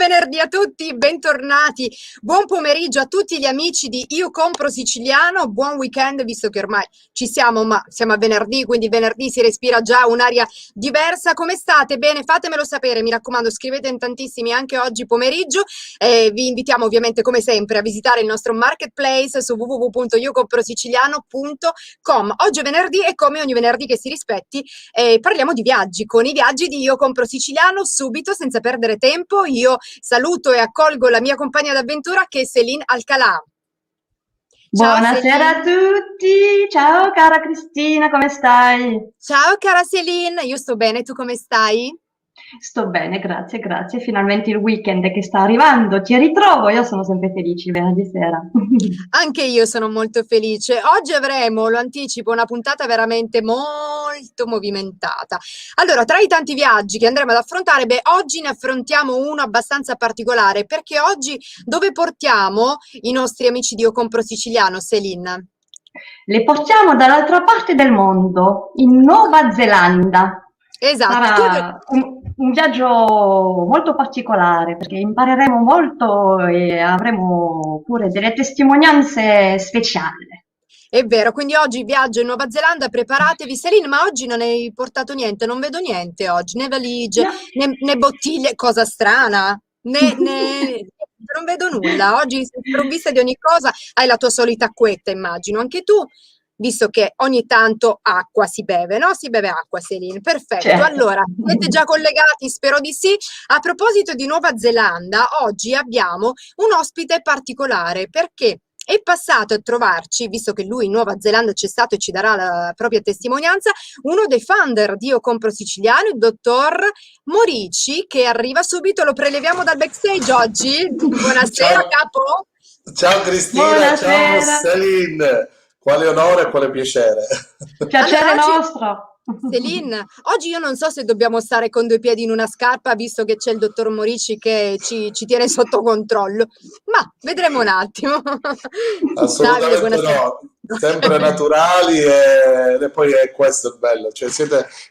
venerdì a tutti, bentornati, buon pomeriggio a tutti gli amici di Io Compro Siciliano, buon weekend visto che ormai ci siamo, ma siamo a venerdì, quindi venerdì si respira già un'aria diversa. Come state? Bene, fatemelo sapere, mi raccomando, scrivete in tantissimi anche oggi pomeriggio. Vi invitiamo ovviamente come sempre a visitare il nostro marketplace su www.iocomprosiciliano.com. Oggi è venerdì e come ogni venerdì che si rispetti parliamo di viaggi, con i viaggi di Io Compro Siciliano. Subito, senza perdere tempo, io saluto e accolgo la mia compagna d'avventura che è Céline Alcalà. Ciao Buonasera a tutti, ciao cara Cristina, come stai? Ciao cara Céline, io sto bene, tu come stai? Sto bene, grazie, grazie. Finalmente il weekend che sta arrivando, ti ritrovo, io sono sempre felice il venerdì sera. Anche io sono molto felice. Oggi avremo, lo anticipo, una puntata veramente molto movimentata. Allora, tra i tanti viaggi che andremo ad affrontare, oggi ne affrontiamo uno abbastanza particolare, perché oggi dove portiamo i nostri amici di Io Compro Siciliano, Céline? Le portiamo dall'altra parte del mondo, in Nuova Zelanda. Esatto. Sarà un viaggio molto particolare perché impareremo molto e avremo pure delle testimonianze speciali. È vero, quindi oggi viaggio in Nuova Zelanda, preparatevi. Céline, ma oggi non hai portato niente, non vedo niente oggi, né valigie, No. né bottiglie, cosa strana, non vedo nulla. Oggi sei sprovvista di ogni cosa, hai la tua solita acquetta, immagino, anche tu, visto che ogni tanto acqua si beve, no? Si beve acqua, Céline, perfetto. Certo. Allora, siete già collegati? Spero di sì. A proposito di Nuova Zelanda, oggi abbiamo un ospite particolare, perché è passato a trovarci, visto che lui in Nuova Zelanda c'è stato e ci darà la propria testimonianza, uno dei founder di Io Compro Siciliano, il dottor Morici, che arriva subito. Lo preleviamo dal backstage oggi. Buonasera, Ciao, capo. ciao Cristina, Buonasera. ciao Céline, quale onore e quale piacere. Piacere Allora, oggi, nostro. Céline, oggi io non so se dobbiamo stare con due piedi in una scarpa, visto che c'è il dottor Morici che ci tiene sotto controllo, ma vedremo un attimo. Davide, Assolutamente buonasera. no, sempre naturali e poi è questo il bello, cioè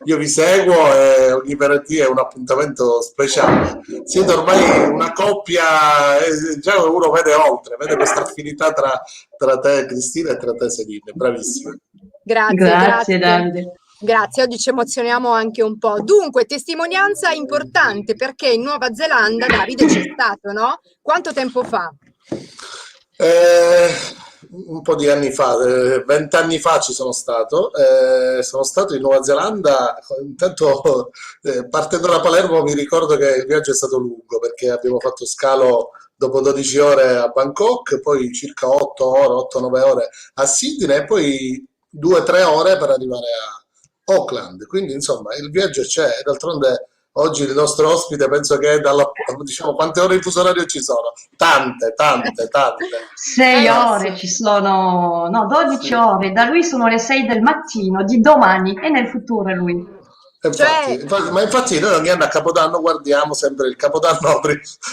io vi seguo e ogni venerdì è un appuntamento speciale, siete ormai una coppia, già uno vede oltre, vede questa affinità tra te Cristina e tra te Céline, bravissima. Grazie, Grazie grazie. Davide. Grazie, oggi ci emozioniamo anche un po'. Dunque, testimonianza importante perché in Nuova Zelanda Davide c'è stato, no? Quanto tempo fa? Eh, un po' di anni fa, 20 anni fa ci sono stato in Nuova Zelanda, intanto partendo da Palermo mi ricordo che il viaggio è stato lungo perché abbiamo fatto scalo dopo 12 ore a Bangkok, poi circa 8 ore, 8-9 ore a Sydney e poi 2-3 ore per arrivare a Auckland, quindi insomma il viaggio c'è, e d'altronde oggi il nostro ospite penso che diciamo, quante ore di fuso orario ci sono? Tante, tante, tante. 6 ore Sì. ci sono, no, 12 Sì. ore, da lui sono le 6 del mattino di domani e nel futuro è lui. Cioè, Ma infatti noi ogni anno a Capodanno guardiamo sempre il Capodanno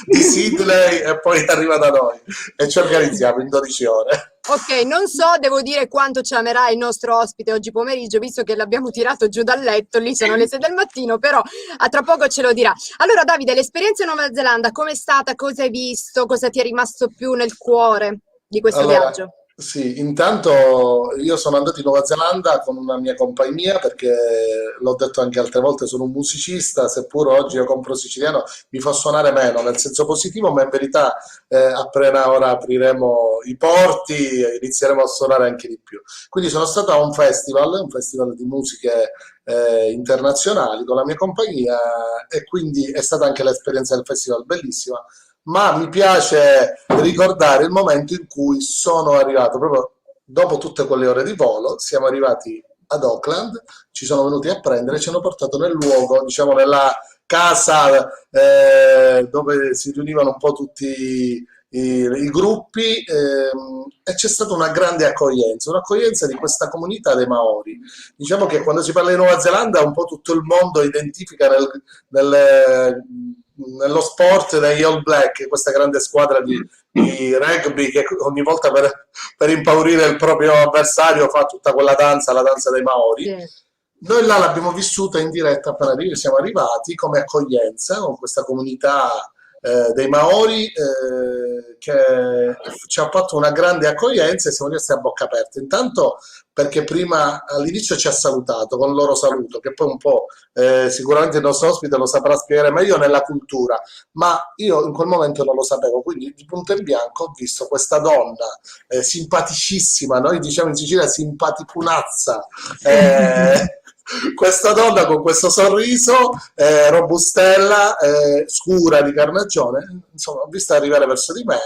di Sydney e poi arriva da noi e ci organizziamo in 12 ore. ok, non so, devo dire quanto ci amerà il nostro ospite oggi pomeriggio, visto che l'abbiamo tirato giù dal letto, lì sono le 6 del mattino, però a tra poco ce lo dirà. Allora, Davide, l'esperienza in Nuova Zelanda, com'è stata? Cosa hai visto? Cosa ti è rimasto più nel cuore di questo Allora, viaggio? sì, intanto io sono andato in Nuova Zelanda con una mia compagnia perché l'ho detto anche altre volte, sono un musicista, seppur oggi io compro siciliano, mi fa suonare meno nel senso positivo, ma in verità appena ora apriremo i porti inizieremo a suonare anche di più. Quindi sono stato a un festival di musiche internazionali con la mia compagnia e quindi è stata anche l'esperienza del festival bellissima, ma mi piace ricordare il momento in cui sono arrivato, proprio dopo tutte quelle ore di volo, siamo arrivati ad Auckland, ci sono venuti a prendere, ci hanno portato nel luogo, diciamo nella casa dove si riunivano un po' tutti i gruppi e c'è stata una grande accoglienza, un'accoglienza di questa comunità dei Maori. Diciamo che quando si parla di Nuova Zelanda un po' tutto il mondo identifica nello sport degli All Black, questa grande squadra di rugby che ogni volta per impaurire il proprio avversario fa tutta quella danza, la danza dei Maori. Sì. Noi là l'abbiamo vissuta in diretta appena siamo arrivati come accoglienza con questa comunità dei Maori, che ci ha fatto una grande accoglienza e siamo rimasti a bocca aperta. Intanto perché prima all'inizio ci ha salutato con il loro saluto, che poi un po' sicuramente il nostro ospite lo saprà spiegare meglio nella cultura, ma io in quel momento non lo sapevo, quindi di punto in bianco ho visto questa donna simpaticissima, noi diciamo in Sicilia simpaticunazza, questa donna con questo sorriso, robustella, scura di carnagione, insomma, ho visto arrivare verso di me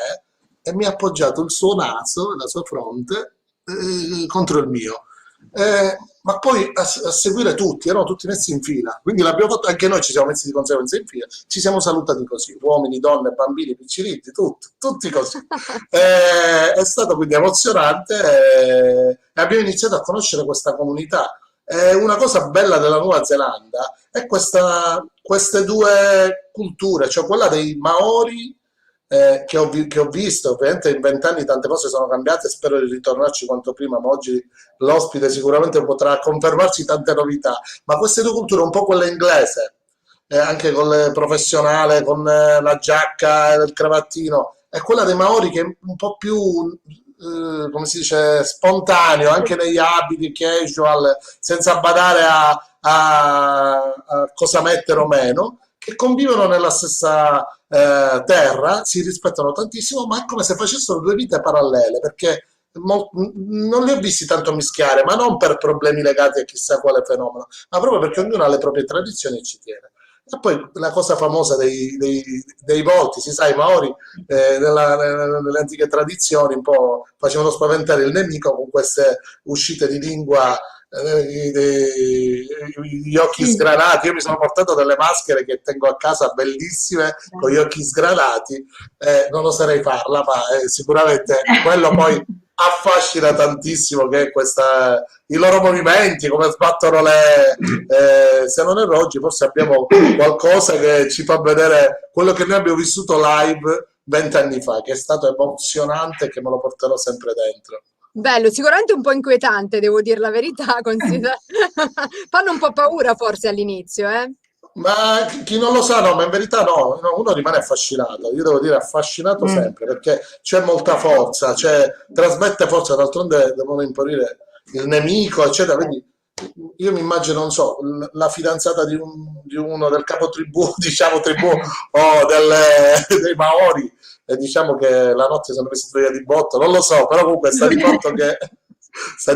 e mi ha appoggiato il suo naso, la sua fronte, contro il mio. Ma poi a seguire tutti, erano tutti messi in fila, quindi l'abbiamo fatto, anche noi ci siamo messi di conseguenza in fila, ci siamo salutati così, uomini, donne, bambini, picciritti, tutti così. È stato quindi emozionante e abbiamo iniziato a conoscere questa comunità. Una cosa bella della Nuova Zelanda è queste due culture, cioè quella dei Maori che ho visto, ovviamente in 20 anni tante cose sono cambiate, spero di ritornarci quanto prima, ma oggi l'ospite sicuramente potrà confermarci tante novità, ma queste due culture, un po' quella inglese, anche con il professionale, con la giacca e il cravattino, e quella dei Maori che è un po' più, come si dice, spontaneo, anche negli abiti, casual, senza badare a cosa mettere o meno, che convivono nella stessa terra, si rispettano tantissimo, ma è come se facessero due vite parallele, perché non li ho visti tanto mischiare, ma non per problemi legati a chissà quale fenomeno, ma proprio perché ognuno ha le proprie tradizioni e ci tiene. E poi la cosa famosa dei volti, si sa, i Maori nelle antiche tradizioni un po' facevano spaventare il nemico con queste uscite di lingua, gli occhi Sì, sgranati. Io mi sono portato delle maschere che tengo a casa bellissime con gli occhi sgranati, non oserei farla, ma sicuramente quello poi affascina tantissimo, che è i loro movimenti, come sbattono se non erro oggi forse abbiamo qualcosa che ci fa vedere quello che noi abbiamo vissuto live 20 anni fa, che è stato emozionante e che me lo porterò sempre dentro. Bello, sicuramente un po' inquietante, devo dire la verità, fanno un po' paura forse all'inizio, eh? Ma chi non lo sa, no, ma in verità no, uno rimane affascinato. Io devo dire affascinato mm, sempre perché c'è molta forza, trasmette forza, d'altronde devono imparare il nemico, eccetera. Quindi io mi immagino, non so, la fidanzata di uno del capotribù, diciamo tribù, o dei Maori, e diciamo che la notte sono messi via di botto, non lo so, però comunque sta di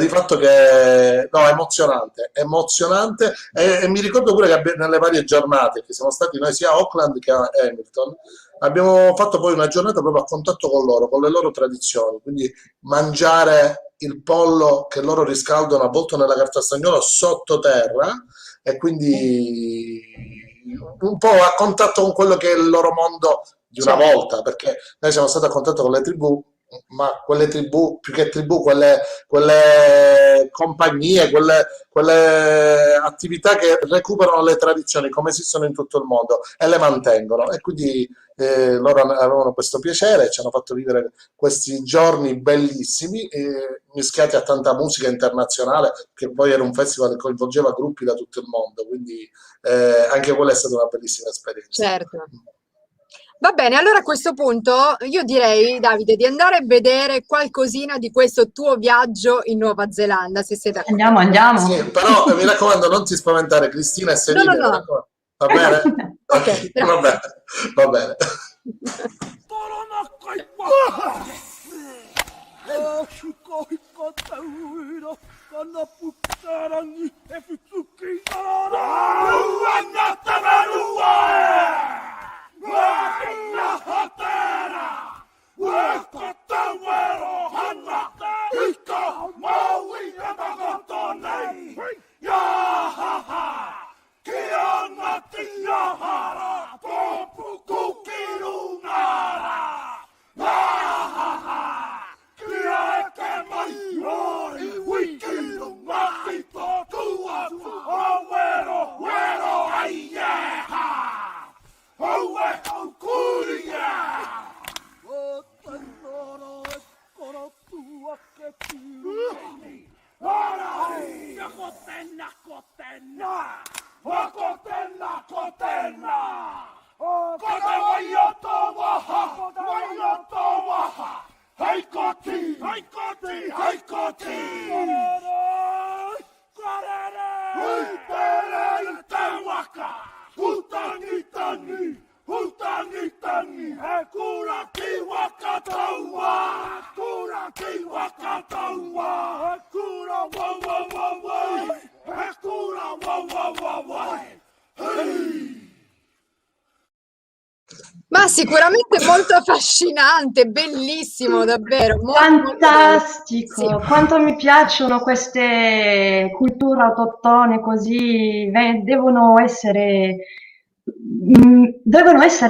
fatto che no, è emozionante, emozionante e mi ricordo pure che nelle varie giornate che siamo stati noi sia a Auckland che a Hamilton abbiamo fatto poi una giornata proprio a contatto con loro, con le loro tradizioni, quindi mangiare il pollo che loro riscaldano avvolto nella carta stagnola sottoterra e quindi un po' a contatto con quello che è il loro mondo di una certo. volta, perché noi siamo stati a contatto con le tribù, ma quelle tribù, più che tribù, quelle compagnie, quelle attività che recuperano le tradizioni come esistono in tutto il mondo e le mantengono. E quindi loro avevano questo piacere, ci hanno fatto vivere questi giorni bellissimi, mischiati a tanta musica internazionale, che poi era un festival che coinvolgeva gruppi da tutto il mondo, quindi anche quella è stata una bellissima esperienza. Certo. Va bene, allora a questo punto io direi, Davide, di andare a vedere qualcosina di questo tuo viaggio in Nuova Zelanda, se sei Andiamo, d'accordo. Sì, andiamo. però mi raccomando, non ti spaventare, Cristina e No, no, Serine, mi no. raccomando. Va bene? Ok, Ok, va grazie. bene, va bene. Ma sicuramente molto affascinante, bellissimo, davvero. Fantastico, Sì. quanto mi piacciono queste culture autottone così, devono essere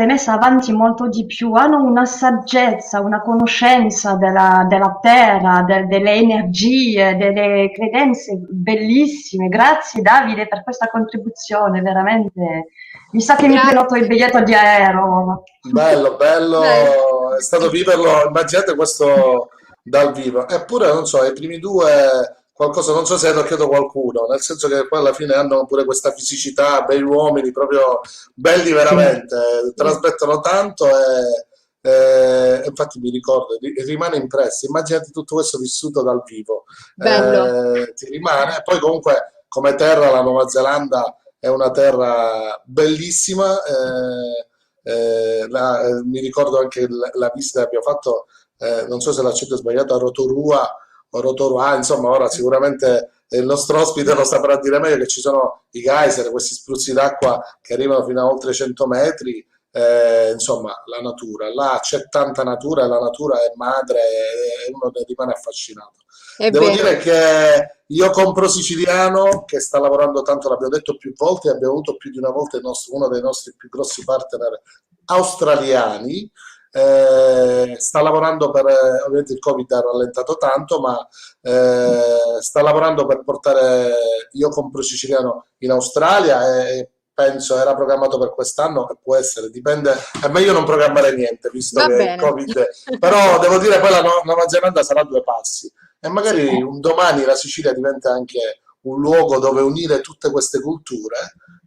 messe avanti molto di più, hanno una saggezza, una conoscenza della terra, delle energie, delle credenze bellissime. Grazie Davide per questa contribuzione, veramente. Mi sa che mi prenoto il Grazie. biglietto di aereo. Bello, Bello. bello, è stato viverlo, immaginate questo dal vivo. Eppure, non so, i primi due, qualcosa, non so se hai toccato qualcuno, nel senso che poi alla fine hanno pure questa fisicità, bei uomini, proprio belli Sì, veramente, Sì. trasmettono tanto infatti mi ricordo, rimane impresso. Immaginati tutto questo vissuto dal vivo. Bello. Ti rimane. Poi comunque come terra la Nuova Zelanda è una terra bellissima. Mi ricordo anche la visita che abbiamo fatto, non so se l'accento è sbagliato, a Rotorua o Rotorua, insomma, ora sicuramente il nostro ospite lo saprà dire meglio, che ci sono i geyser, questi spruzzi d'acqua che arrivano fino a oltre 100 metri. Insomma, la natura, là c'è tanta natura e la natura è madre e uno ne rimane affascinato. È Devo vero. dire che io compro siciliano, che sta lavorando tanto, l'abbiamo detto più volte, abbiamo avuto più di una volta uno dei nostri più grossi partner australiani. Sta lavorando per, ovviamente il Covid ha rallentato tanto, ma sta lavorando per portare Io compro siciliano in Australia e penso era programmato per quest'anno e può essere, dipende, è meglio non programmare niente visto Va che il bene. Covid, però devo dire poi la Nuova Zelanda sarà a due passi e Sì. magari un domani la Sicilia diventa anche un luogo dove unire tutte queste culture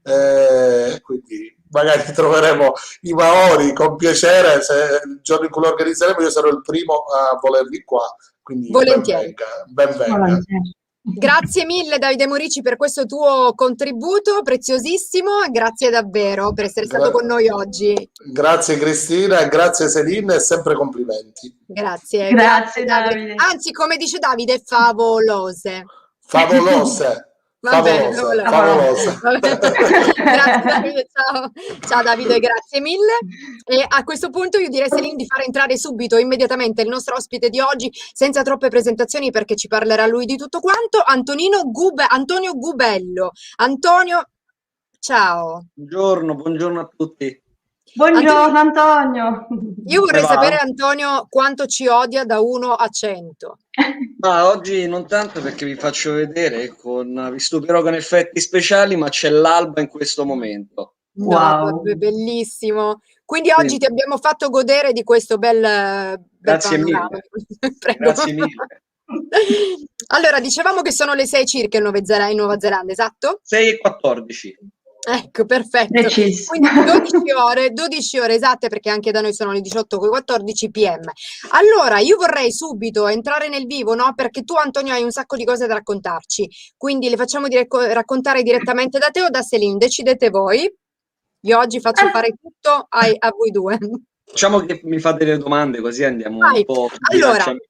e quindi magari troveremo i Maori con piacere, se il giorno in cui lo organizzeremo io sarò il primo a volerli qua, quindi ben Volentieri. venga, ben venga. volentieri. Grazie mille Davide Morici per questo tuo contributo preziosissimo, grazie davvero per essere stato con Gra- noi oggi. Grazie Cristina e grazie Celine e sempre complimenti. Grazie, grazie Grazie Davide. Davide. Anzi, come dice Davide, favolose. Favolose, Va bene, favolose, favoloso. Favoloso. favolose. Va bene. Grazie Davide, ciao. Ciao Davide, grazie mille. E a questo punto io direi Celine di fare entrare subito, immediatamente, il nostro ospite di oggi, senza troppe presentazioni perché ci parlerà lui di tutto quanto, Antonio Gubello. Antonio, ciao. Buongiorno a tutti. Antonio, Buongiorno Antonio. io Come vorrei sapere, va? Antonio, quanto ci odia da 1 a 100. Ma oggi non tanto perché vi faccio vedere vi stupirò con effetti speciali, ma c'è l'alba in questo momento. No, Wow. vabbè, bellissimo. Quindi oggi ti Quindi, abbiamo fatto godere di questo bel grazie panorama. mille, Prego. grazie mille. Allora, dicevamo che sono le 6 circa in Nuova Zelanda, esatto? 6:14. Ecco, perfetto. Preciso. Quindi 12 ore esatte perché anche da noi sono le 18:14 p.m. Allora, io vorrei subito entrare nel vivo, no? Perché tu, Antonio, hai un sacco di cose da raccontarci. Quindi le facciamo raccontare direttamente da te o da Celine, decidete voi. Io oggi faccio fare tutto a voi due. Facciamo che mi fate le domande così andiamo un Vai. po' su Allora, bilanciamento.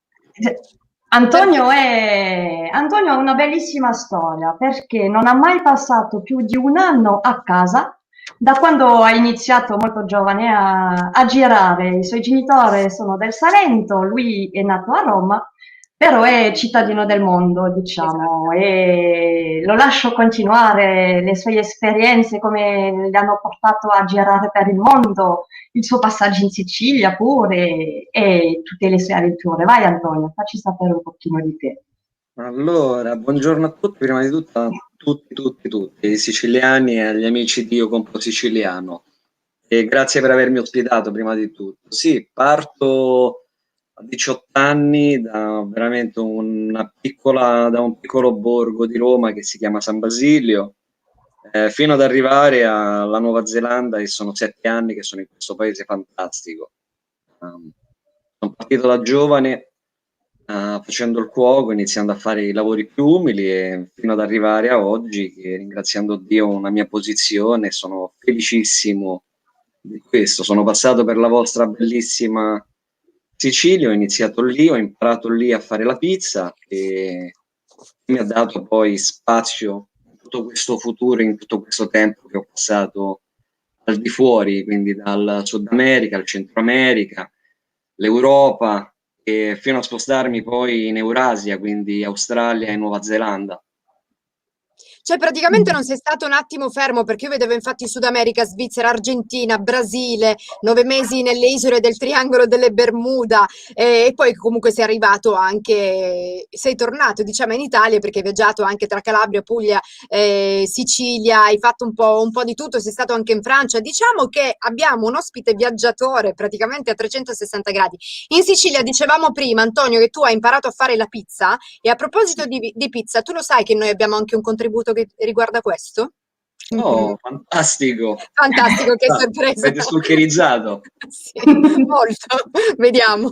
Antonio, perfetto. Antonio ha una bellissima storia perché non ha mai passato più di un anno a casa da quando ha iniziato molto giovane a girare. I suoi genitori sono del Salento, lui è nato a Roma, però è cittadino del mondo, diciamo, Esatto. e lo lascio continuare le sue esperienze, come le hanno portato a girare per il mondo, il suo passaggio in Sicilia pure e tutte le sue avventure. Vai Antonio, facci sapere un pochino di te. Allora, buongiorno a tutti, prima di tutto a tutti, i siciliani e agli amici di Io Compro Siciliano. E grazie per avermi ospitato prima di tutto. Sì, parto a 18 anni da veramente da un piccolo borgo di Roma che si chiama San Basilio, fino ad arrivare alla Nuova Zelanda e sono 7 anni che sono in questo paese fantastico. Sono partito da giovane facendo il cuoco, iniziando a fare i lavori più umili e fino ad arrivare a oggi, che ringraziando Dio ho una mia posizione, sono felicissimo di questo. Sono passato per la vostra bellissima Sicilia, ho iniziato lì, ho imparato lì a fare la pizza e mi ha dato poi spazio in tutto questo futuro, in tutto questo tempo che ho passato al di fuori, quindi dal Sud America al Centro America, l'Europa e fino a spostarmi poi in Eurasia, quindi Australia e Nuova Zelanda. Cioè, praticamente non sei stato un attimo fermo, perché io vedevo infatti Sud America, Svizzera, Argentina, Brasile, 9 mesi nelle isole del Triangolo delle Bermuda, e poi comunque sei arrivato anche, sei tornato diciamo in Italia perché hai viaggiato anche tra Calabria, Puglia, Sicilia, hai fatto un po' di tutto, sei stato anche in Francia. Diciamo che abbiamo un ospite viaggiatore praticamente a 360 gradi. In Sicilia dicevamo prima, Antonio, che tu hai imparato a fare la pizza, e a proposito di pizza, tu lo sai che noi abbiamo anche un contributo che riguarda questo? Oh, fantastico! Fantastico, che sorpresa! Avete stalkerizzato. Sì, molto. Vediamo.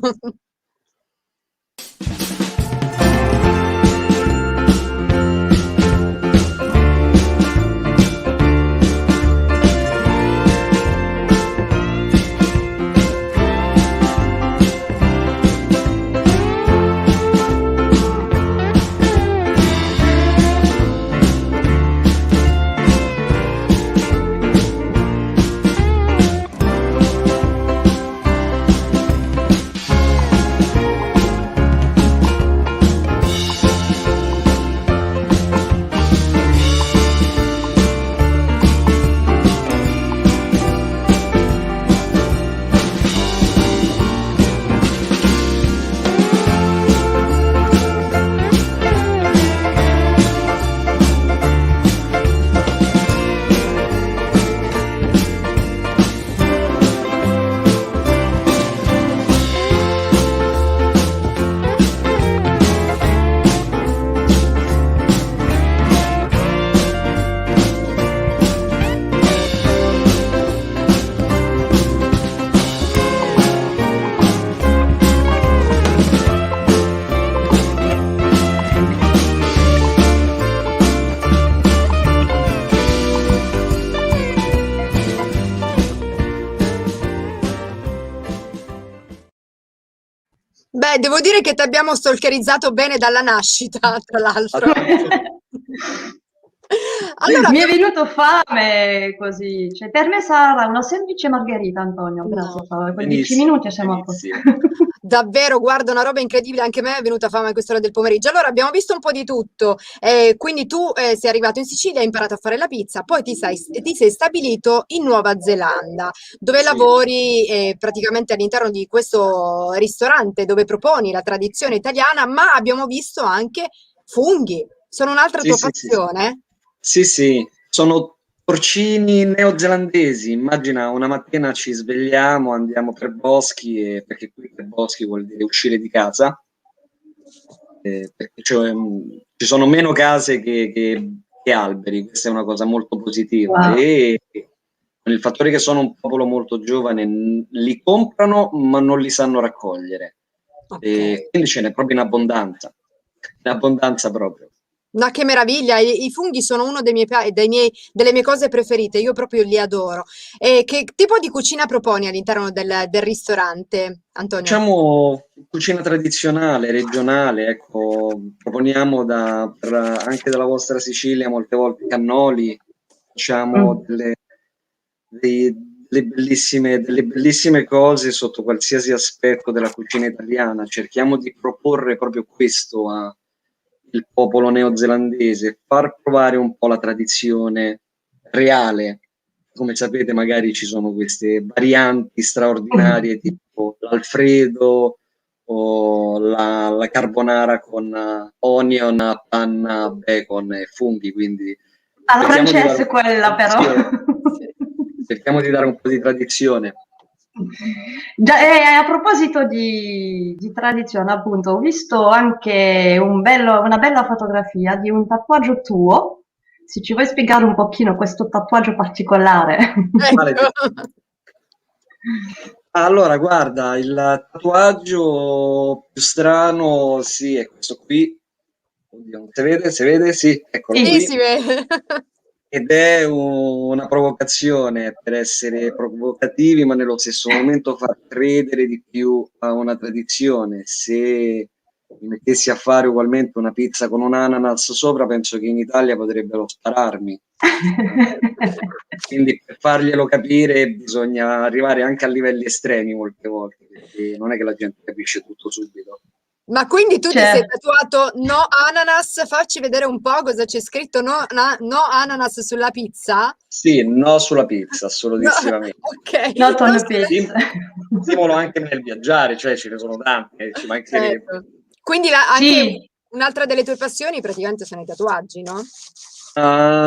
Beh, devo dire che ti abbiamo stalkerizzato bene dalla nascita, tra l'altro. Allora, Mi è venuto fame così. Cioè, per me sarà una semplice margherita, Antonio. Grazie, no. Paolo. Con 10 Benissimo, minuti siamo a posto. benissimo. Davvero, guarda, una roba incredibile, anche a me è venuta fame a quest'ora del pomeriggio. Allora, abbiamo visto un po' di tutto, quindi tu sei arrivato in Sicilia, hai imparato a fare la pizza, poi ti sei stabilito in Nuova Zelanda, dove Sì, lavori praticamente all'interno di questo ristorante dove proponi la tradizione italiana, ma abbiamo visto anche funghi. Sono un'altra sì, tua sì, sì. passione? Sì, sì, sono porcini neozelandesi. Immagina una mattina ci svegliamo, andiamo per boschi, perché qui per boschi vuol dire uscire di casa, perché ci sono meno case che alberi, questa è una cosa molto positiva. Wow. E con il fattore che sono un popolo molto giovane, li comprano ma non li sanno raccogliere. Ok. E quindi ce n'è proprio in abbondanza proprio. Ma che meraviglia! I funghi sono uno delle mie cose preferite, io proprio li adoro. E che tipo di cucina proponi all'interno del ristorante, Antonio? Facciamo cucina tradizionale, regionale, ecco, proponiamo anche dalla vostra Sicilia molte volte cannoli, facciamo Mm. delle bellissime cose sotto qualsiasi aspetto della cucina italiana. Cerchiamo di proporre proprio questo al popolo neozelandese, far provare un po' la tradizione reale. Come sapete, magari ci sono queste varianti straordinarie tipo l'Alfredo o la carbonara con onion, panna, bacon e funghi, quindi Alla cerchiamo di dare francese un po' di quella però. tradizione. Cerchiamo di dare un po' di tradizione. Già, a proposito di tradizione, appunto, ho visto anche una bella fotografia di un tatuaggio tuo. Se ci vuoi spiegare un pochino questo tatuaggio particolare. Ecco. Allora, guarda, il tatuaggio più strano, sì, è questo qui. Oddio, non si vede? Si vede? Sì, eccolo Sì, Sì, qui. si vede. Ed è una provocazione per essere provocativi, ma nello stesso momento far credere di più a una tradizione. Se mi mettessi a fare ugualmente una pizza con un ananas sopra, penso che in Italia potrebbero spararmi. Quindi per farglielo capire bisogna arrivare anche a livelli estremi molte volte, perché non è che la gente capisce tutto subito. Ma quindi tu ti sei Certo. tatuato no ananas? Facci vedere un po' cosa c'è scritto no ananas sulla pizza? Sì, no sulla pizza, No, assolutissimamente. ok, Not on non a si vede. pizza. Stimolo anche nel viaggiare, cioè ce ne sono tante, ci mancherebbe. Certo. Quindi anche Sì, un'altra delle tue passioni praticamente sono i tatuaggi, no?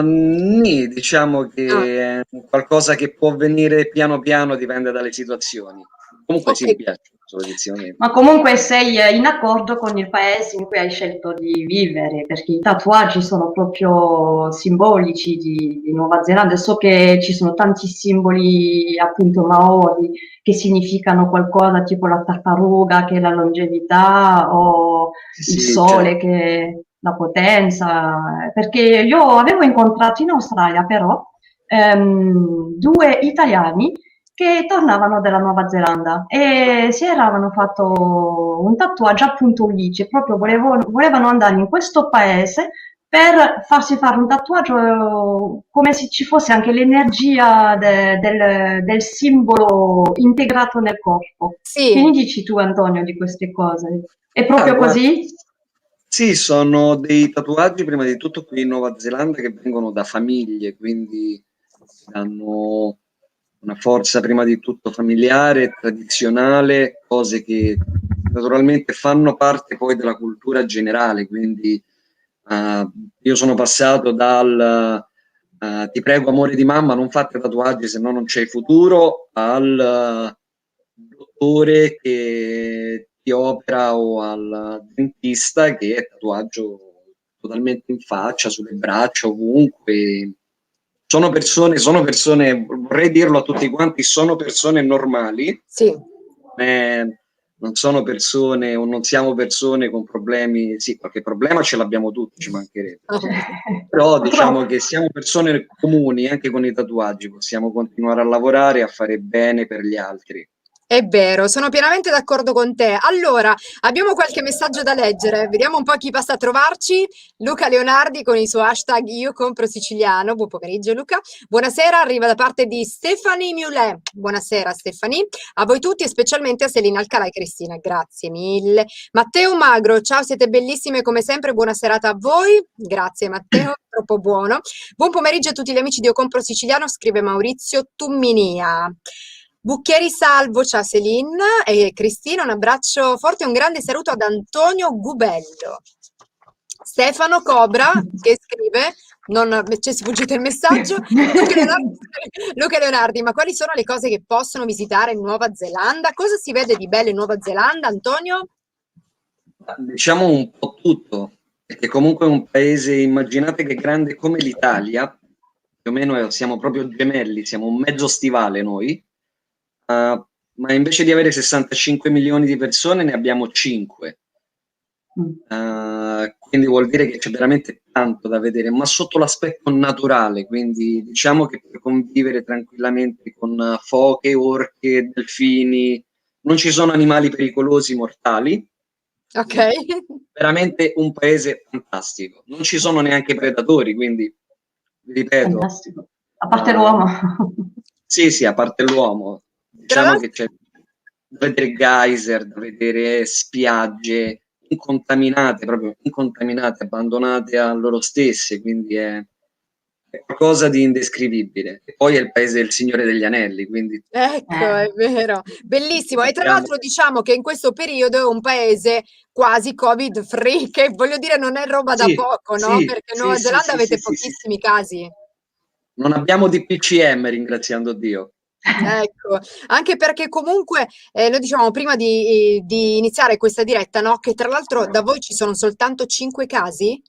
Nì, diciamo Ah, che è qualcosa che può venire piano piano, dipende dalle situazioni. Comunque ok. sì, mi piace, assolutissimamente. ma comunque sei in accordo con il paese in cui hai scelto di vivere, perché i tatuaggi sono proprio simbolici di Nuova Zelanda. So che ci sono tanti simboli, appunto, maori, che significano qualcosa tipo la tartaruga, che è la longevità, o Sì, il sì, cioè, sole, che è la potenza. Perché io avevo incontrato in Australia, però, due italiani che tornavano dalla Nuova Zelanda e si eravano fatto un tatuaggio appunto lì, cioè proprio volevano andare in questo paese per farsi fare un tatuaggio come se ci fosse anche l'energia del simbolo integrato nel corpo. Che ne Sì, dici tu, Antonio, di queste cose? È proprio guarda, così? sì, sono dei tatuaggi prima di tutto qui in Nuova Zelanda che vengono da famiglie, quindi hanno una forza prima di tutto familiare, tradizionale, cose che naturalmente fanno parte poi della cultura generale, quindi io sono passato dal ti prego amore di mamma, non fate tatuaggi se no non c'è futuro, al dottore che ti opera o al dentista che è tatuaggio totalmente in faccia, sulle braccia, ovunque. Sono persone, vorrei dirlo a tutti quanti, sono persone normali, sì. non sono persone o non siamo persone con problemi, sì, qualche problema ce l'abbiamo tutti, ci mancherebbe. Però diciamo Purtroppo. che siamo persone comuni, anche con i tatuaggi, possiamo continuare a lavorare e a fare bene per gli altri. È vero, sono pienamente d'accordo con te. Allora, abbiamo qualche messaggio da leggere. Vediamo un po' chi passa a trovarci. Luca Leonardi con il suo hashtag Io compro siciliano. Buon pomeriggio, Luca. Buonasera, arriva da parte di Stefani Mulet. Buonasera, Stefani. A voi tutti e specialmente a Selina Alcalà e Cristina. Grazie mille. Matteo Magro, ciao, siete bellissime come sempre. Buona serata a voi. Grazie, Matteo. Troppo buono. Buon pomeriggio a tutti gli amici di Io compro siciliano, scrive Maurizio Tumminia. Bucchieri Salvo, ciao Celine e Cristina, un abbraccio forte e un grande saluto ad Antonio Gubello. Stefano Cobra che scrive, non ci è sfuggito il messaggio, Luca Leonardi, ma quali sono le cose che possono visitare in Nuova Zelanda? Cosa si vede di bello in Nuova Zelanda, Antonio? Diciamo un po' tutto, perché comunque è un paese, immaginate che è grande come l'Italia, più o meno siamo proprio gemelli, siamo un mezzo stivale noi, ma invece di avere 65 milioni di persone ne abbiamo 5. Quindi vuol dire che c'è veramente tanto da vedere, ma sotto l'aspetto naturale, quindi diciamo che per convivere tranquillamente con foche, orche, delfini, non ci sono animali pericolosi mortali, Ok. veramente un paese fantastico. Non ci sono neanche predatori, quindi ripeto, Fantastico. A parte l'uomo. sì, sì, a parte l'uomo, Tra diciamo che l'altro, c'è da vedere geyser, da vedere spiagge incontaminate, proprio incontaminate, abbandonate a loro stesse, quindi è qualcosa di indescrivibile. E poi è il paese del Signore degli Anelli, quindi ecco, è vero, bellissimo. E tra abbiamo... l'altro diciamo che in questo periodo è un paese quasi Covid free, che voglio dire non è roba da Sì, poco, no? sì, Perché in sì, Nuova sì, Zelanda sì, sì, avete sì, sì, sì. pochissimi casi. Non abbiamo di PCM, ringraziando Dio. Ecco, anche perché comunque, lo dicevamo prima di iniziare questa diretta, no? Che tra l'altro da voi ci sono soltanto 5 casi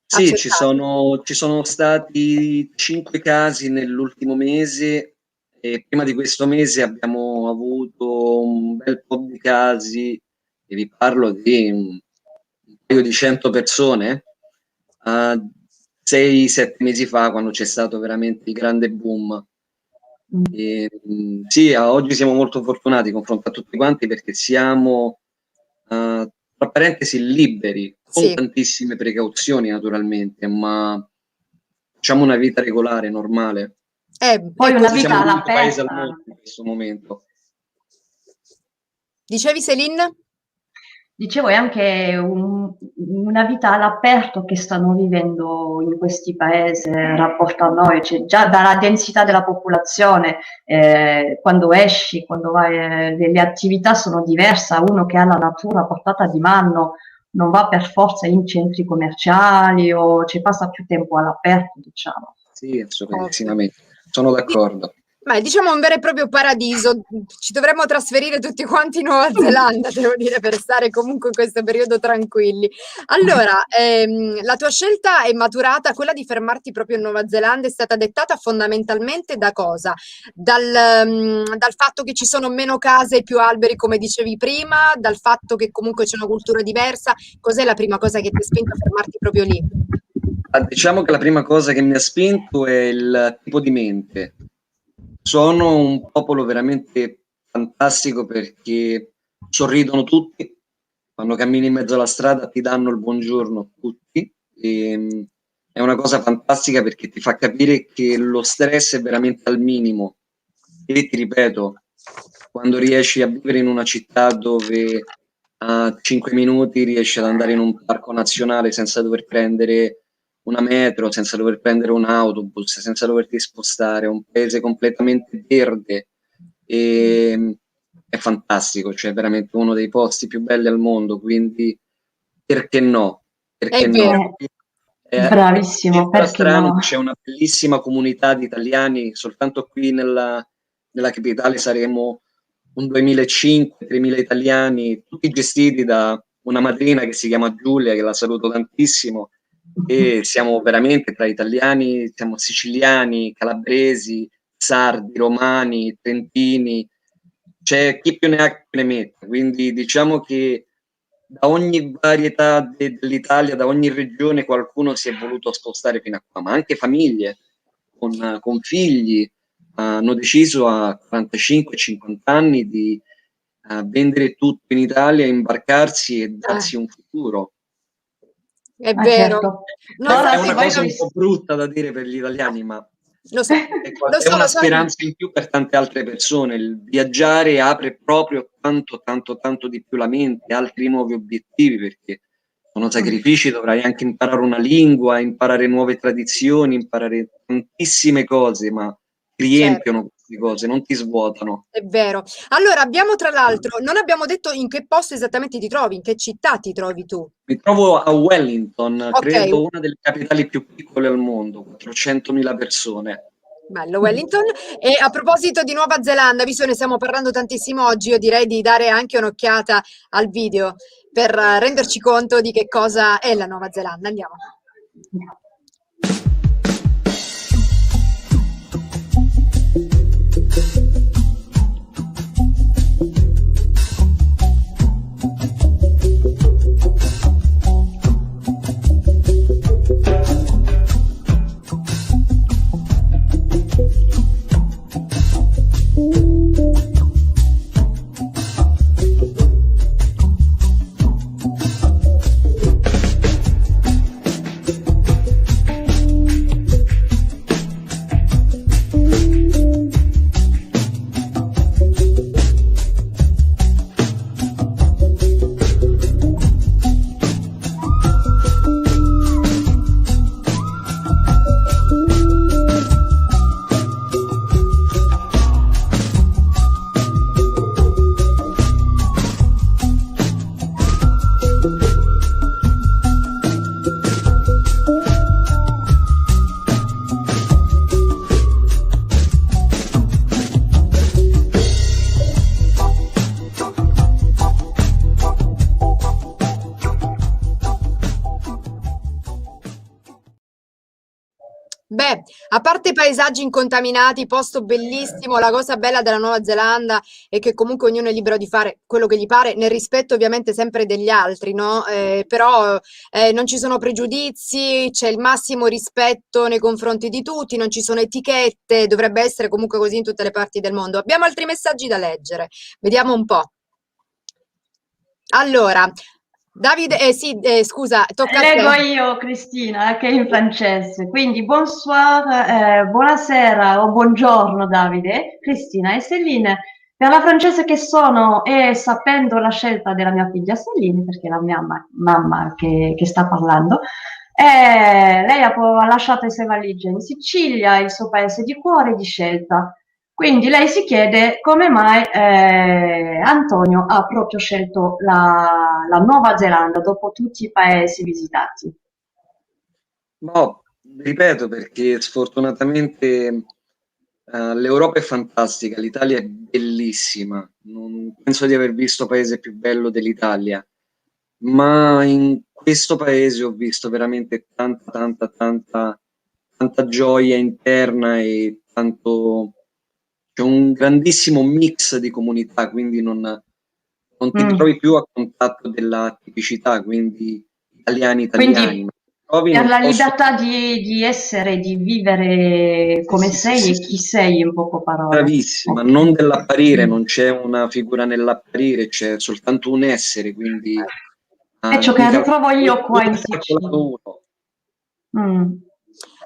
Sì, ci accertati. sono, ci sono stati 5 casi nell'ultimo mese, e prima di questo mese abbiamo avuto un bel po' di casi, e vi parlo di un paio di 100 persone, 6-7 mesi fa, quando c'è stato veramente il grande boom. Sì, oggi siamo molto fortunati confronto a tutti quanti, perché siamo, tra parentesi, liberi, con Sì. tantissime precauzioni naturalmente, ma facciamo una vita regolare, normale. Poi una Siamo vita l'unico paese al all'aperta. mondo in questo momento. Dicevi, Céline? Dicevo, è anche una vita all'aperto che stanno vivendo in questi paesi rapporto a noi, cioè già dalla densità della popolazione, quando esci, quando vai, le attività sono diverse, uno che ha la natura a portata di mano non va per forza in centri commerciali o ci passa più tempo all'aperto, diciamo. Sì, assolutamente, sono d'accordo. Ma è, diciamo, un vero e proprio paradiso. Ci dovremmo trasferire tutti quanti in Nuova Zelanda, devo dire, per stare comunque in questo periodo tranquilli. Allora, la tua scelta è maturata, quella di fermarti proprio in Nuova Zelanda è stata dettata fondamentalmente da cosa? Dal fatto che ci sono meno case e più alberi, come dicevi prima, dal fatto che comunque c'è una cultura diversa. Cos'è la prima cosa che ti ha spinto a fermarti proprio lì? Diciamo che la prima cosa che mi ha spinto è il tipo di mente. Sono un popolo veramente fantastico, perché sorridono tutti, quando cammini in mezzo alla strada ti danno il buongiorno tutti, e è una cosa fantastica perché ti fa capire che lo stress è veramente al minimo. E ti ripeto, quando riesci a vivere in una città dove a 5 minuti riesci ad andare in un parco nazionale senza dover prendere una metro, senza dover prendere un autobus, senza doverti spostare, un paese completamente verde, e è fantastico, cioè veramente uno dei posti più belli al mondo, quindi perché no? Perché È no? vero. Bravissimo, È perché strano, no? c'è una bellissima comunità di italiani, soltanto qui nella capitale saremo un 2005-3000 italiani, tutti gestiti da una madrina che si chiama Giulia, che la saluto tantissimo, e siamo veramente tra italiani, siamo siciliani, calabresi, sardi, romani, trentini, c'è chi più ne ha più ne metta, quindi diciamo che da ogni varietà dell'Italia, da ogni regione, qualcuno si è voluto spostare fino a qua, ma anche famiglie con figli hanno deciso a 45-50 anni di vendere tutto in Italia, imbarcarsi e darsi un futuro. È Ah, vero. certo. No, È Ora infatti, sì, una voi cosa non... un po' brutta da dire per gli italiani, ma lo so, è una speranza in più per tante altre persone. Il viaggiare apre proprio tanto di più la mente, altri nuovi obiettivi, perché sono sacrifici, dovrai anche imparare una lingua, imparare nuove tradizioni, imparare tantissime cose, ma ti riempiono queste cose, non ti svuotano. È vero. Allora, abbiamo tra l'altro, non abbiamo detto in che posto esattamente ti trovi, in che città ti trovi tu. Mi trovo a Wellington, Ok, credo una delle capitali più piccole al mondo, 400.000 persone. bello Wellington. E a proposito di Nuova Zelanda, visto che ne stiamo parlando tantissimo oggi, io direi di dare anche un'occhiata al video per renderci conto di che cosa è la Nuova Zelanda. Andiamo. Beh, a parte i paesaggi incontaminati, posto bellissimo, la cosa bella della Nuova Zelanda è che comunque ognuno è libero di fare quello che gli pare, nel rispetto ovviamente sempre degli altri, no? Però non ci sono pregiudizi, c'è il massimo rispetto nei confronti di tutti, non ci sono etichette, dovrebbe essere comunque così in tutte le parti del mondo. Abbiamo altri messaggi da leggere, vediamo un po'. Allora, Davide, sì, scusa, tocca a Leggo te. io, Cristina, che è in francese. Quindi, bonsoir, buonasera o buongiorno, Davide, Cristina e Céline. Per la francese che sono e sapendo la scelta della mia figlia Céline, perché è la mia mamma che sta parlando, lei ha lasciato le sue valigie in Sicilia, il suo paese di cuore e di scelta. Quindi lei si chiede come mai Antonio ha proprio scelto la Nuova Zelanda dopo tutti i paesi visitati. No, ripeto perché sfortunatamente l'Europa è fantastica, l'Italia è bellissima, non penso di aver visto paese più bello dell'Italia, ma in questo paese ho visto veramente tanta gioia interna e tanto, c'è un grandissimo mix di comunità, quindi non ti Mm. trovi più a contatto della tipicità, quindi italiani, Quindi ma ti trovi in per un la posto. libertà di essere, di vivere Sì, come sì, sì, sei sì, e sì. chi sei in poche parole. Bravissima, Ok. non dell'apparire, Mm. non c'è una figura nell'apparire, c'è soltanto un essere, quindi È ciò che mica ritrovo io qua in due calcolato Sicilia. uno. Mm.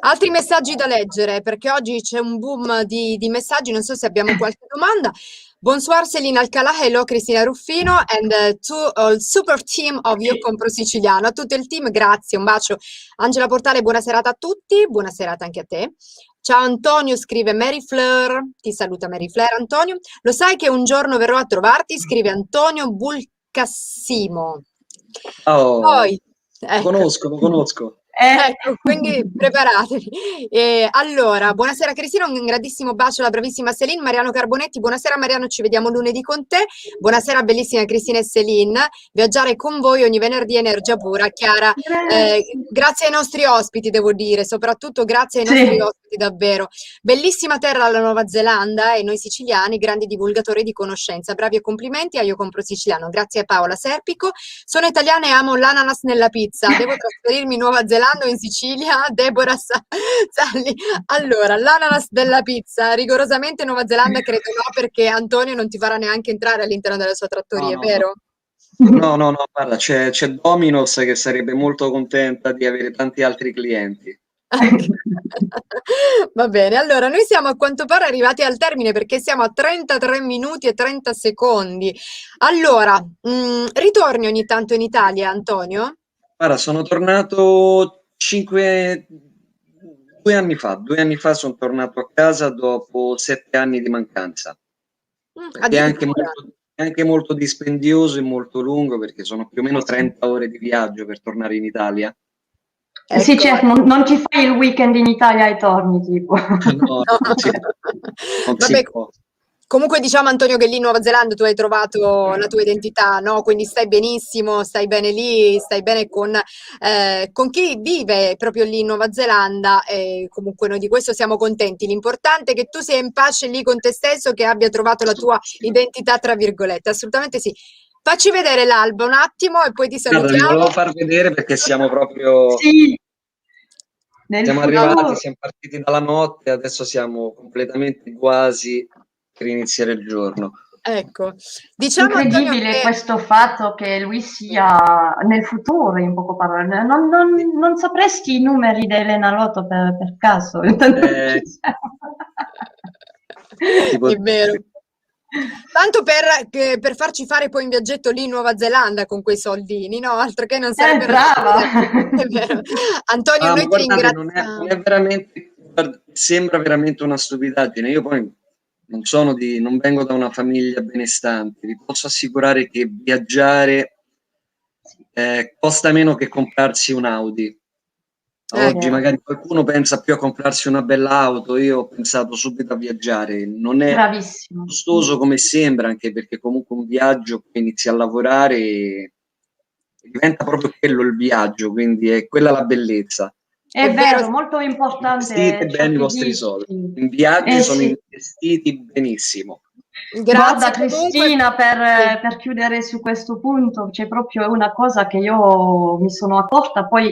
Altri messaggi da leggere, perché oggi c'è un boom di messaggi, non so se abbiamo qualche domanda. Bonsoir Selina Alcalá, hello Cristina Ruffino and to all super team of Io Compro Siciliano. A tutto il team, grazie, un bacio. Angela Portale, buona serata a tutti, buona serata anche a te. Ciao Antonio, scrive Mary Fleur, ti saluta Mary Fleur Antonio. Lo sai che un giorno verrò a trovarti, scrive Antonio Bulcassimo. Oh, Poi, ecco. lo conosco. Eh. Ecco, quindi preparatevi. Allora, buonasera Cristina, un grandissimo bacio alla bravissima Celine, Mariano Carbonetti, buonasera Mariano, ci vediamo lunedì con te, buonasera bellissima Cristina e Celine, viaggiare con voi ogni venerdì energia pura, Chiara, Grazie. grazie ai nostri ospiti devo dire, soprattutto grazie ai nostri Sì. ospiti davvero, bellissima terra la Nuova Zelanda e noi siciliani, grandi divulgatori di conoscenza, bravi e complimenti a Io Compro Siciliano, grazie a Paola Serpico, sono italiana e amo l'ananas nella pizza. Devo trasferirmi in Nuova Zelanda o in Sicilia? Deborah Salli. Allora, l'ananas della pizza, rigorosamente Nuova Zelanda credo no, perché Antonio non ti farà neanche entrare all'interno della sua No, trattoria, no, no. vero? No, guarda, c'è Domino's che sarebbe molto contenta di avere tanti altri clienti. Ok. Va bene, allora noi siamo a quanto pare arrivati al termine perché siamo a 33 minuti e 30 secondi. Allora, ritorni ogni tanto in Italia, Antonio? Guarda, sono tornato 2 anni fa sono tornato a casa dopo 7 anni di mancanza, perché Addirittura. è anche molto dispendioso e molto lungo, perché sono più o meno 30 ore di viaggio per tornare in Italia. Sì, Ecco. certo, non ti fai il weekend in Italia e torni, tipo. No, No. non si può, non si Vabbè, può. comunque diciamo Antonio che lì in Nuova Zelanda tu hai trovato la tua identità, no? Quindi stai benissimo, stai bene lì, stai bene con chi vive proprio lì in Nuova Zelanda e comunque noi di questo siamo contenti. L'importante è che tu sia in pace lì con te stesso, che abbia trovato la tua Sì. identità, tra virgolette. Assolutamente sì. Facci vedere l'alba un attimo e poi ti Guarda, vi salutiamo. volevo far vedere perché Sì, nel siamo arrivati, futuro. siamo partiti dalla notte, adesso siamo completamente quasi per iniziare il giorno. Ecco, diciamo Antonio Incredibile che questo fatto che lui sia nel futuro, in poche parole. Sì. Non sapresti i numeri dell'Elena Lotto per caso? Eh, tipo, è vero. Tanto per farci fare poi un viaggetto lì in Nuova Zelanda con quei soldini, no? Altro che non sarebbe una brava! spesa. È vero. Antonio, ah, ma noi ti guardate, non è ringraziamo. veramente, sembra veramente una stupidaggine. Io poi non vengo da una famiglia benestante. Vi posso assicurare che viaggiare costa meno che comprarsi un Audi. Oggi Ecco, magari qualcuno pensa più a comprarsi una bella auto, io ho pensato subito a viaggiare. Non è Bravissimo. costoso come sembra, anche perché comunque un viaggio poi inizi a lavorare e diventa proprio quello il viaggio, quindi è quella la bellezza. È È vero, vero, molto Investite importante ciò bene i che vostri soldi. dici. In viaggi sono Sì. investiti benissimo. Guarda grazie comunque. Cristina, Sì. per chiudere su questo punto, c'è proprio una cosa che io mi sono accorta poi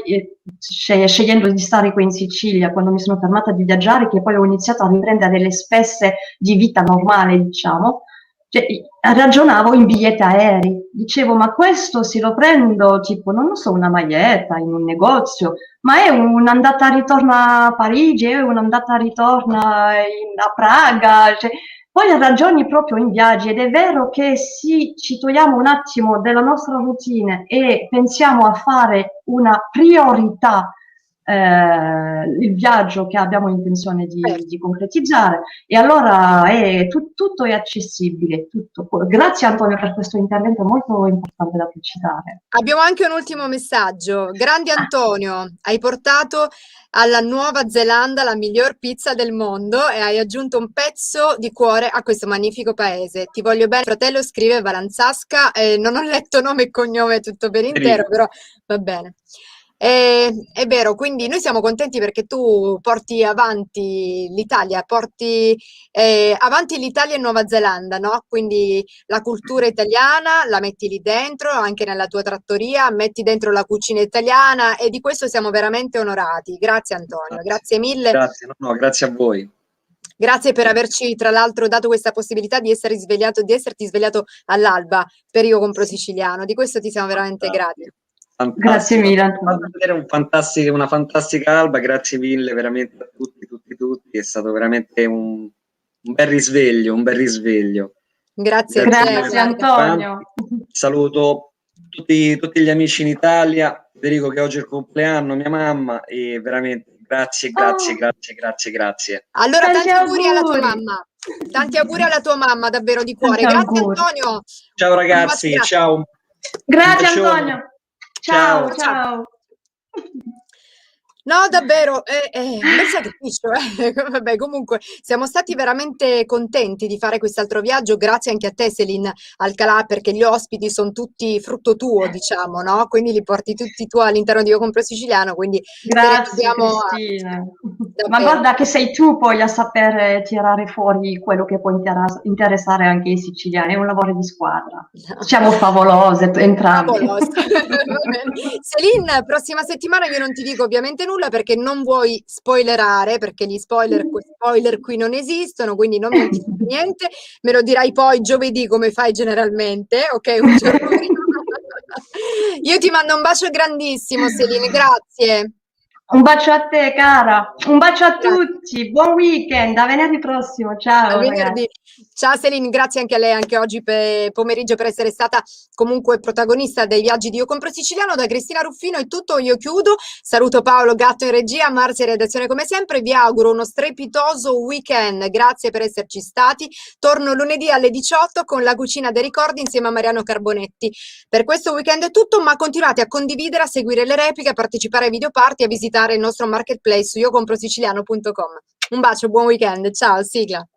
scegliendo di stare qui in Sicilia, quando mi sono fermata di viaggiare, che poi ho iniziato a riprendere le spese di vita normale, diciamo, cioè, ragionavo in biglietti aerei, dicevo ma questo se lo prendo tipo, non lo so, una maglietta in un negozio, ma è un'andata e ritorno a Parigi, è un'andata e ritorno a Praga, cioè, poi ragioni proprio in viaggi ed è vero che se ci togliamo un attimo della nostra routine e pensiamo a fare una priorità il viaggio che abbiamo intenzione Certo. di concretizzare e allora tutto è accessibile. Tutto. Grazie Antonio per questo intervento molto importante da citare. Abbiamo anche un ultimo messaggio. Grande Antonio, hai portato alla Nuova Zelanda la miglior pizza del mondo e hai aggiunto un pezzo di cuore a questo magnifico paese. Ti voglio bene, fratello, scrive Valanzasca. Non ho letto nome e cognome tutto per intero, però va bene. È vero, quindi noi siamo contenti perché tu porti avanti l'Italia, porti avanti l'Italia e Nuova Zelanda, no? Quindi la cultura italiana la metti lì dentro, anche nella tua trattoria, metti dentro la cucina italiana e di questo siamo veramente onorati. Grazie Antonio, grazie mille. Grazie, no, grazie a voi. Grazie per averci tra l'altro dato questa possibilità di esserti svegliato all'alba per Io Compro Siciliano. Di questo ti siamo veramente grati. Grazie mille Antonio. Fatto vedere una fantastica alba, grazie mille veramente a tutti, è stato veramente un bel risveglio, un bel risveglio. Grazie a te, Grazie guarda. Antonio. Saluto tutti gli amici in Italia, Federico che oggi è il compleanno, mia mamma e veramente grazie. Allora, Tanti tanti auguri alla tua auguri. mamma. Tanti auguri alla tua mamma, davvero di cuore. Tanti Grazie auguri. Antonio. Ciao Un ragazzi, bacio. ciao. Un Grazie bacione. Antonio. Ciao, Ciao. ciao. No, davvero, è un bel sacrificio. Vabbè, comunque siamo stati veramente contenti di fare quest'altro viaggio, grazie anche a te, Céline Alcalà, perché gli ospiti sono tutti frutto tuo, diciamo, no? Quindi li porti tutti tu all'interno di Io Compro Siciliano, quindi te ne Grazie dobbiamo Cristina. Ma davvero. guarda che sei tu poi a saper tirare fuori quello che può interessare anche i siciliani, è un lavoro di squadra. Siamo favolose entrambi. Favoloso. Va bene. Céline, prossima settimana io non ti dico ovviamente nulla perché non vuoi spoilerare, perché gli spoiler qui non esistono, quindi non mi anticipi niente. Me lo dirai poi giovedì come fai generalmente, ok? Un giorno prima. Io ti mando un bacio grandissimo, Céline, grazie. Un bacio a te, cara. Un bacio a Grazie. tutti. Buon weekend. A venerdì prossimo. A Ciao, venerdì. ragazzi. Ciao Céline, grazie anche a lei anche oggi pomeriggio per essere stata comunque protagonista dei viaggi di Io Compro Siciliano. Da Cristina Ruffino è tutto, io chiudo. Saluto Paolo Gatto in regia, Marzia in redazione come sempre. Vi auguro uno strepitoso weekend. Grazie per esserci stati. Torno lunedì alle 18 con la Cucina dei Ricordi insieme a Mariano Carbonetti. Per questo weekend è tutto, ma continuate a condividere, a seguire le repliche, a partecipare ai video party e a visitare il nostro marketplace su iocomprosiciliano.com. Un bacio, buon weekend. Ciao, sigla.